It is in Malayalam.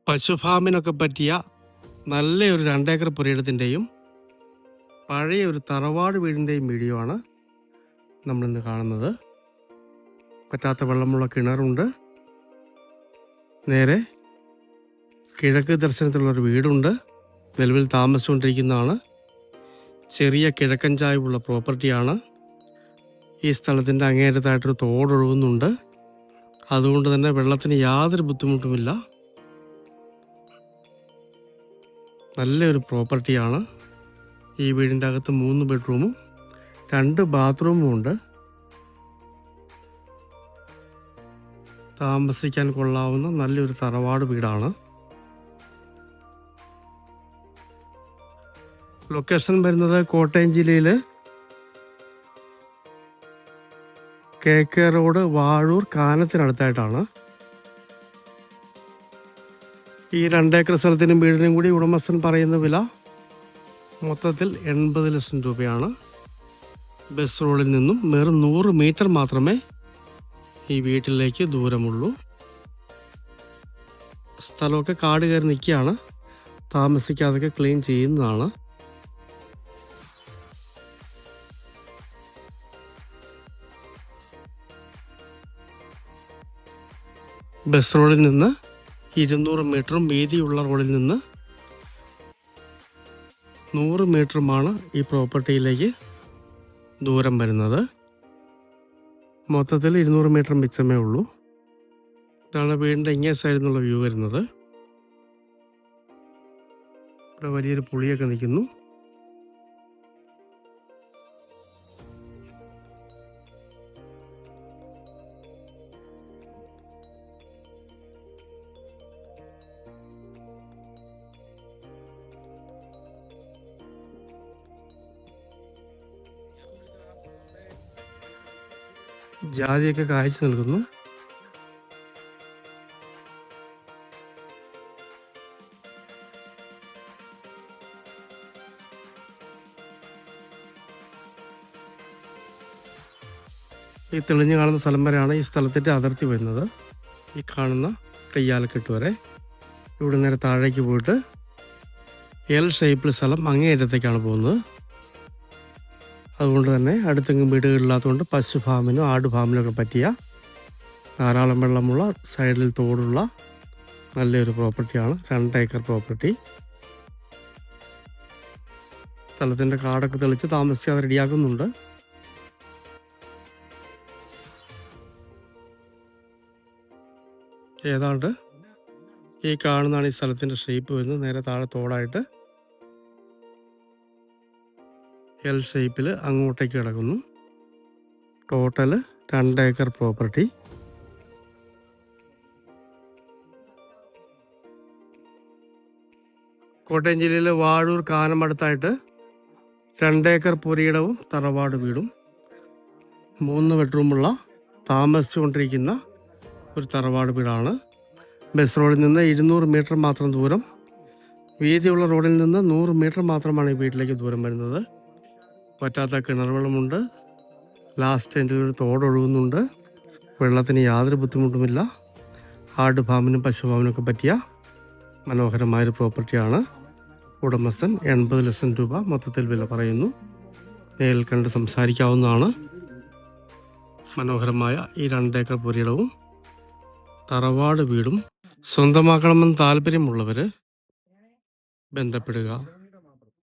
പശുഫാമിനൊക്കെ പറ്റിയ നല്ലൊരു 2 ഏക്കർ പുരയിടത്തിൻ്റെയും പഴയ ഒരു തറവാട് വീടിൻ്റെയും വീഡിയോ ആണ് നമ്മളിന്ന് കാണുന്നത്. പറ്റാത്ത വെള്ളമുള്ള കിണറുണ്ട്, നേരെ കിഴക്ക് ദർശനത്തിലുള്ളൊരു വീടുണ്ട്, നിലവിൽ താമസിച്ചുകൊണ്ടിരിക്കുന്നതാണ്. ചെറിയ കിഴക്കൻ ചായ്വുള്ള പ്രോപ്പർട്ടിയാണ്. ഈ സ്ഥലത്തിൻ്റെ അങ്ങേയറ്റത്തായിട്ടൊരു തോടൊഴുകുന്നുണ്ട്, അതുകൊണ്ട് തന്നെ വെള്ളത്തിന് യാതൊരു ബുദ്ധിമുട്ടുമില്ല. നല്ലൊരു പ്രോപ്പർട്ടിയാണ്. ഈ വീടിൻ്റെ അകത്ത് 3 ബെഡ്റൂമും 2 ബാത്റൂമും ഉണ്ട്. താമസിക്കാൻ കൊള്ളാവുന്ന നല്ലൊരു തറവാട് വീടാണ്. ലൊക്കേഷൻ വരുന്നത് കോട്ടയം ജില്ലയിൽ KK റോഡ് വാഴൂർ കാനത്തിനടുത്തായിട്ടാണ്. ഈ 2 ഏക്കർ സ്ഥലത്തിനും വീടിനും കൂടി ഉടമസ്ഥൻ പറയുന്ന വില മൊത്തത്തിൽ 80 ലക്ഷം രൂപയാണ്. ബസ് റോഡിൽ നിന്നും വെറും 100 മീറ്റർ മാത്രമേ ഈ വീട്ടിലേക്ക് ദൂരമുള്ളൂ. സ്ഥലമൊക്കെ കാട് കയറി നിൽക്കുകയാണ്, താമസിക്കാതൊക്കെ ക്ലീൻ ചെയ്യുന്നതാണ്. ബസ് റോഡിൽ നിന്ന് 200 മീറ്ററും വീതിയുള്ള റോഡിൽ നിന്ന് 100 മീറ്ററുമാണ് ഈ പ്രോപ്പർട്ടിയിലേക്ക് ദൂരം വരുന്നത്. മൊത്തത്തിൽ 200 മീറ്റർ മിച്ചമേ ഉള്ളൂ. ഇതാണ് വീടിൻ്റെ ഇങ്ങേ സൈഡിൽ നിന്നുള്ള വ്യൂ വരുന്നത്. ഇവിടെ വലിയൊരു പുളിയൊക്കെ നിൽക്കുന്നു. ജാതിയൊക്കെ കായ്ച്ചു നിൽക്കുന്നു. ഈ തെളിഞ്ഞു കാണുന്ന സ്ഥലം വരെയാണ് ഈ സ്ഥലത്തിൻ്റെ അതിർത്തി വരുന്നത്. ഈ കാണുന്ന കയ്യാലക്കെട്ട് വരെ. ഇവിടെ നേരെ താഴേക്ക് പോയിട്ട് L ഷേപ്പിൽ സ്ഥലം അങ്ങേയറ്റത്തേക്കാണ് പോകുന്നത്. അതുകൊണ്ട് തന്നെ അടുത്തെങ്ങും വീടുകളില്ലാത്തതുകൊണ്ട് പശു ഫാമിനും ആട് ഫാമിനൊക്കെ പറ്റിയ ധാരാളം വെള്ളമുള്ള സൈഡിൽ തോടുള്ള നല്ലൊരു പ്രോപ്പർട്ടിയാണ്. 2 ഏക്കർ പ്രോപ്പർട്ടി. സ്ഥലത്തിൻ്റെ കാടൊക്കെ തെളിച്ച് താമസിക്കാതെ റെഡിയാക്കുന്നുണ്ട്. ഏതാണ്ട് ഈ കാണുന്നതാണ് ഈ സ്ഥലത്തിൻ്റെ ഷേപ്പ് വരുന്നത്. നേരെ താഴെ തോടായിട്ട് L ഷേപ്പിൽ അങ്ങോട്ടേക്ക് കിടക്കുന്നു. Total 2 acre property. കോട്ടയം ജില്ലയിലെ വാഴൂർ കാനമടുത്തായിട്ട് 2 ഏക്കർ പുരയിടവും തറവാട് വീടും 3 ബെഡ്റൂമുള്ള താമസിച്ചുകൊണ്ടിരിക്കുന്ന ഒരു തറവാട് വീടാണ്. ബസ് റോഡിൽ നിന്ന് 200 മീറ്റർ മാത്രം ദൂരം, വീതിയുള്ള റോഡിൽ നിന്ന് 100 മീറ്റർ മാത്രമാണ് ഈ വീട്ടിലേക്ക് ദൂരം വരുന്നത്. പറ്റാത്ത കിണർ വെള്ളമുണ്ട്, ലാസ്റ്റ് എൻ്റെ ഒരു തോടൊഴുകുന്നുണ്ട്, വെള്ളത്തിന് യാതൊരു ബുദ്ധിമുട്ടുമില്ല. ആട് ഫാമിനും പശു ഫാമിനൊക്കെ പറ്റിയ മനോഹരമായൊരു പ്രോപ്പർട്ടിയാണ്. ഉടമസ്ഥൻ 80 ലക്ഷം രൂപ മൊത്തത്തിൽ വില പറയുന്നു. നേരിൽ കണ്ട് സംസാരിക്കാവുന്നതാണ്. മനോഹരമായ ഈ 2 ഏക്കർ പുരയിടവും തറവാട് വീടും സ്വന്തമാക്കണമെന്ന് താല്പര്യമുള്ളവർ ബന്ധപ്പെടുക.